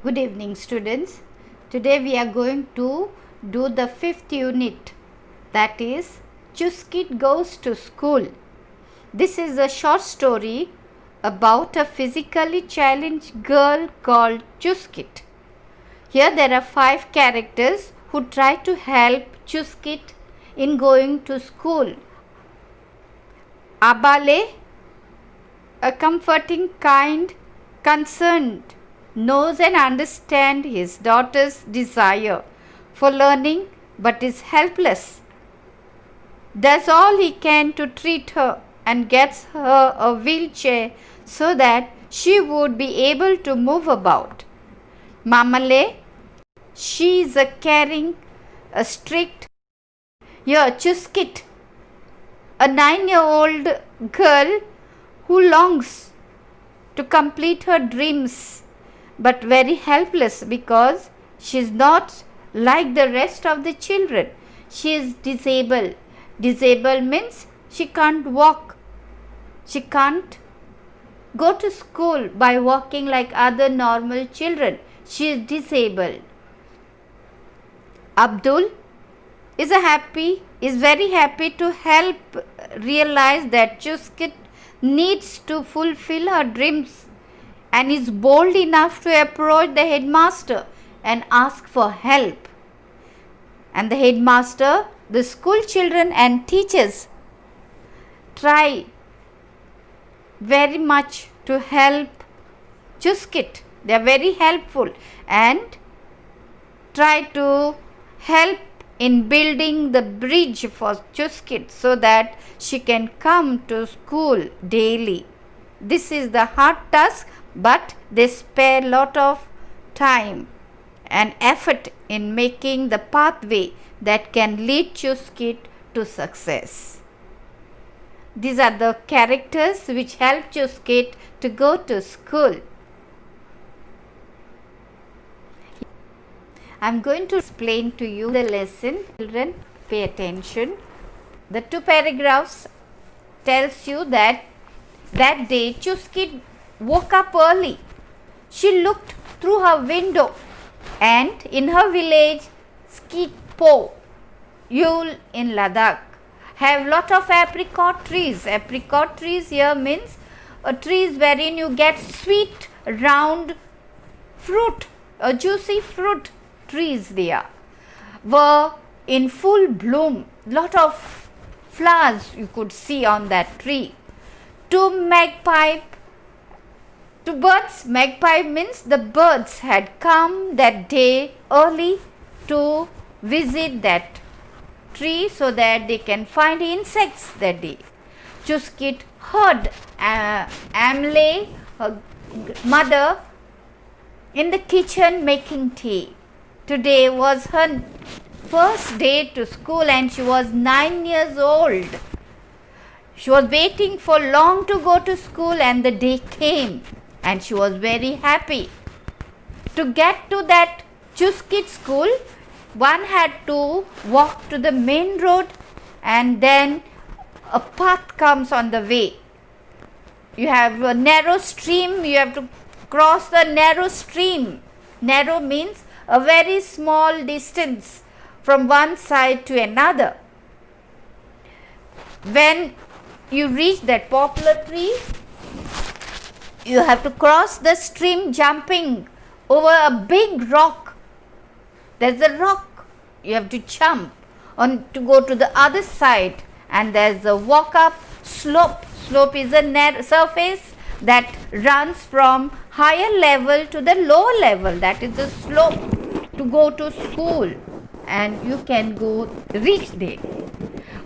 Good evening, students. Today we are going to do the 5th unit, that is Chuskit goes to school. This is a short story about a physically challenged girl called Chuskit. Here there are 5 characters who try to help Chuskit in going to school. Abale, a comforting, kind, concerned, knows and understands his daughter's desire for learning but is helpless. Does all he can to treat her and gets her a wheelchair so that she would be able to move about. Mamale, she is a caring, a strict. Here Chuskit, a 9-year-old girl who longs to complete her dreams but very helpless because she is not like the rest of the children. She is disabled. Disabled means she can't walk. She can't go to school by walking like other normal children. She is disabled. Abdul is very happy to help realize that Chuskit needs to fulfill her dreams and is bold enough to approach the headmaster and ask for help. And the headmaster, the school children and teachers try very much to help Chuskit. They are very helpful and try to help in building the bridge for Chuskit so that she can come to school daily. This is the hard task, but they spare a lot of time and effort in making the pathway that can lead Chuskit to success. These are the characters which help Chuskit to go to school. I am going to explain to you the lesson. Children, pay attention. The 2 paragraphs tells you that day Chuskit woke up early. She looked through her window and in her village, Skitpo, Yule in Ladakh, have lot of apricot trees. Apricot trees here means trees wherein you get sweet, round fruit, a juicy fruit. Trees there were in full bloom. Lot of flowers you could see on that tree. 2 birds. Magpie means the birds had come that day early to visit that tree so that they can find insects that day. Chuskit heard Amle, her mother, in the kitchen making tea. Today was her first day to school and she was 9 years old. She was waiting for long to go to school and the day came and she was very happy. To get to that Chuskit school, one had to walk to the main road and then a path comes on the way. You have a narrow stream, you have to cross the narrow stream. Narrow means a very small distance from one side to another. When you reach that poplar tree, you have to cross the stream jumping over a big rock. There's a rock. You have to jump on to go to the other side and there's a walk up slope. Slope is a surface that runs from higher level to the lower level. That is the slope to go to school and you can reach there.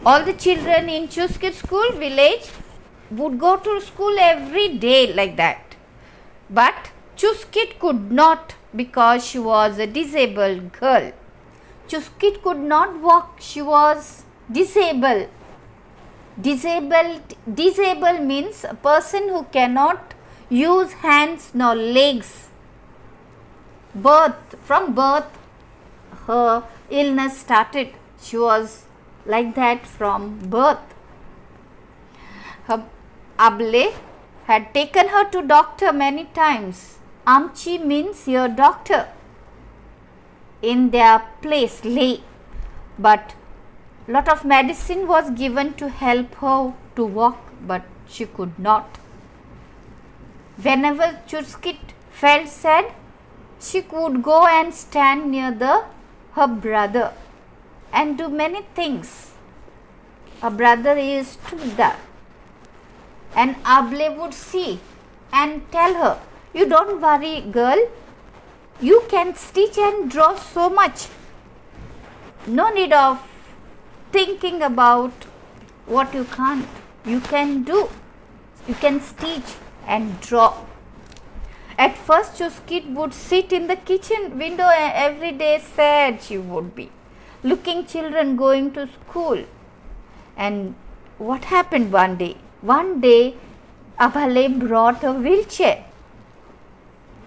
All the children in Chuskit school village would go to school every day like that. But Chuskit could not because she was a disabled girl. Chuskit could not walk. She was disabled. Disabled means a person who cannot use hands nor legs. From birth, her illness started. She was like that from birth. Her Able had taken her to doctor many times Amchi means your doctor. In their place lay, but lot of medicine was given to help her to walk, but she could not. Whenever Chuskit felt sad, she would go and stand near her brother and do many things. Her brother is Tugda, and Able would see and tell her, "You don't worry, girl. You can stitch and draw so much. No need of thinking about what you can't. You can do. You can stitch and draw." At first, Chuskit would sit in the kitchen window every day, sad she would be, looking children going to school. And what happened one day? One day, Abhale brought a wheelchair.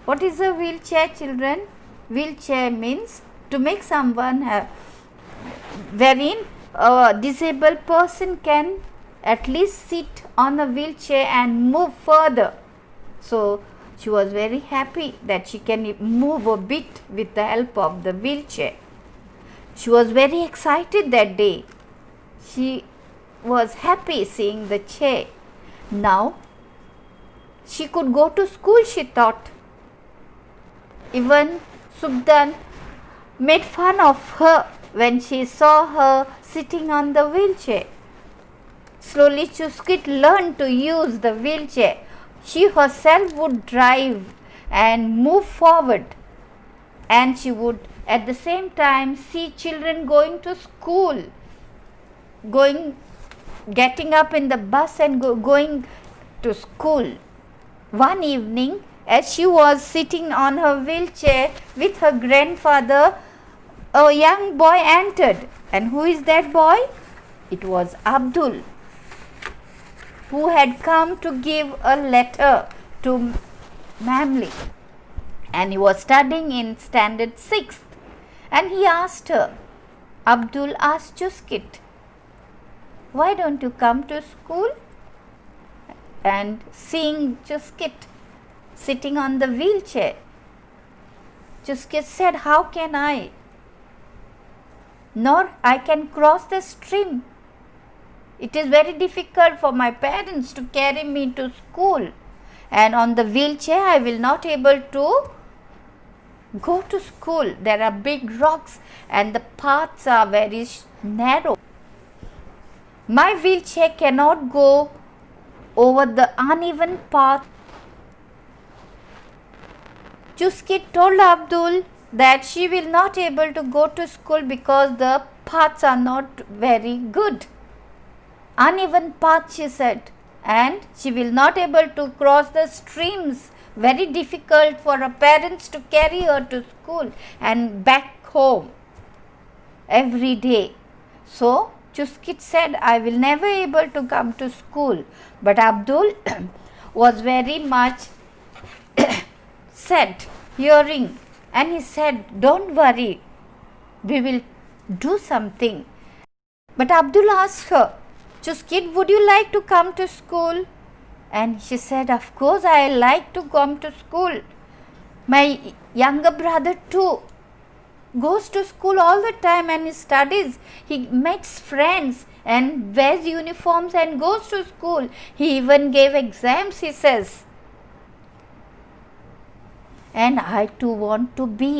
What is a wheelchair, children? Wheelchair means to make someone wherein a disabled person can at least sit on a wheelchair and move further. So she was very happy that she can move a bit with the help of the wheelchair. She was very excited that day. She was happy seeing the chair. Now she could go to school, she thought. Even Subdan made fun of her when she saw her sitting on the wheelchair. Slowly Chuskit learned to use the wheelchair. She herself would drive and move forward, and she would at the same time see children going to school, getting up in the bus and going to school. One evening, as she was sitting on her wheelchair with her grandfather, a young boy entered. And who is that boy? It was Abdul, who had come to give a letter to Mamli. And he was studying in standard 6th. And he asked her, Abdul asked Chuskit, "Why don't you come to school?" And seeing Chuskit sitting on the wheelchair, Chuskit said, "How can I? Nor I can cross the stream. It is very difficult for my parents to carry me to school, and on the wheelchair I will not able to go to school. There are big rocks and the paths are very narrow. My wheelchair cannot go over the uneven path." Chuskit told Abdul that she will not able to go to school because the paths are not very good. Uneven path, she said, and she will not able to cross the streams. Very difficult for her parents to carry her to school and back home every day. So Chuskit said, "I will never able to come to school." But Abdul was very much sad hearing, and he said, "Don't worry, we will do something." But Abdul asked her, "Chuskit, would you like to come to school?" And she said, "Of course I like to come to school. My younger brother too goes to school all the time and he studies. He makes friends and wears uniforms and goes to school. He even gave exams," he says. "And I too want to be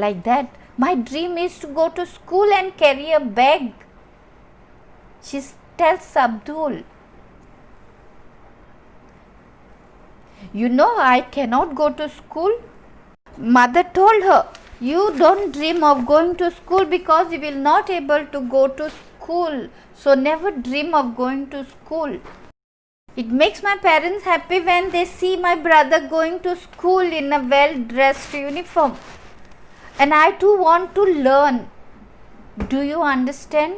like that. My dream is to go to school and carry a bag." She tells Abdul, "You know I cannot go to school." Mother told her, "You don't dream of going to school because you will not able to go to school. So never dream of going to school. It makes my parents happy when they see my brother going to school in a well-dressed uniform. And I too want to learn. Do you understand?"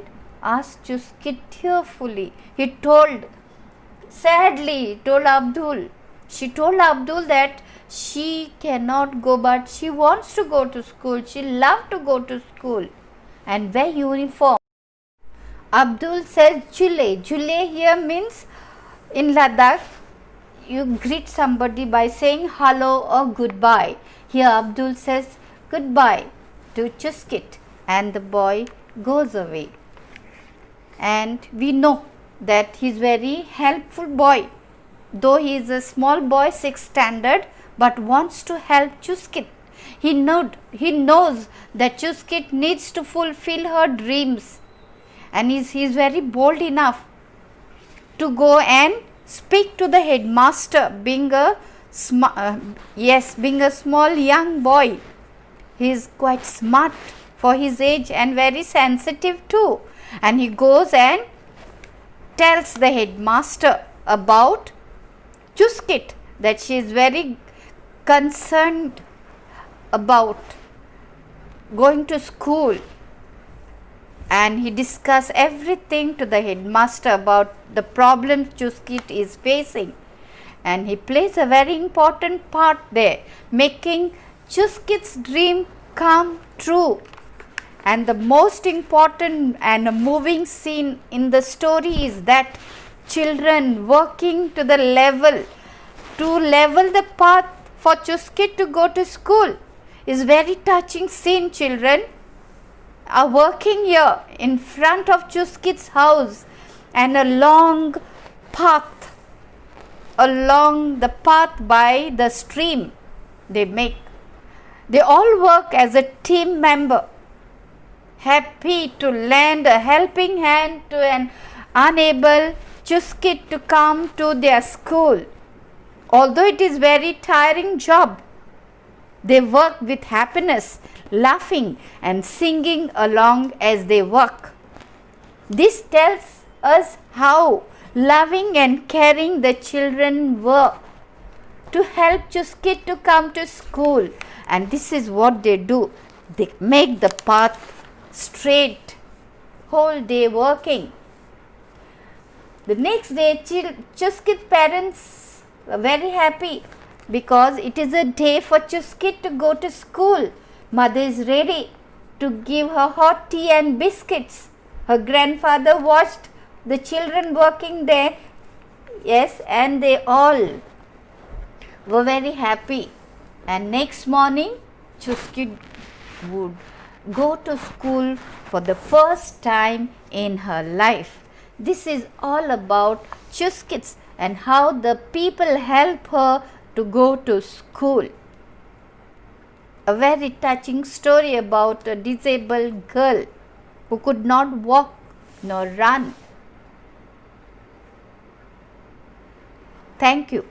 asked Chuskit tearfully. He told Abdul. She told Abdul that she cannot go, but she wants to go to school. She loves to go to school and wear uniform. Abdul says Jule. Jule here means in Ladakh you greet somebody by saying hello or goodbye. Here Abdul says goodbye to Chuskit and the boy goes away. And we know that he is very helpful boy. Though he is a small boy, 6th standard, but wants to help Chuskit. He knows that Chuskit needs to fulfill her dreams, and he is very bold enough to go and speak to the headmaster. Being a small young boy, he is quite smart for his age and very sensitive too. And he goes and tells the headmaster about Chuskit, that she is very concerned about going to school, and he discusses everything to the headmaster about the problems Chuskit is facing, and he plays a very important part there, making Chuskit's dream come true. And the most important and a moving scene in the story is that children working to level the path for Chuskit to go to school is very touching scene. Children are working here in front of Chuskit's house, and along the path by the stream they all work as a team member, happy to lend a helping hand to an unable Chuskit to come to their school. Although it is very tiring job, they work with happiness, laughing and singing along as they work. This tells us how loving and caring the children were to help Chuskit to come to school. And this is what they do. They make the path straight, whole day working. The next day, Chuskit's parents were very happy because it is a day for Chuskit to go to school. Mother is ready to give her hot tea and biscuits. Her grandfather watched the children working there, yes, and they all were very happy. And next morning, Chuskit would go to school for the first time in her life. This is all about Chuskit and how the people help her to go to school. A very touching story about a disabled girl who could not walk nor run. Thank you.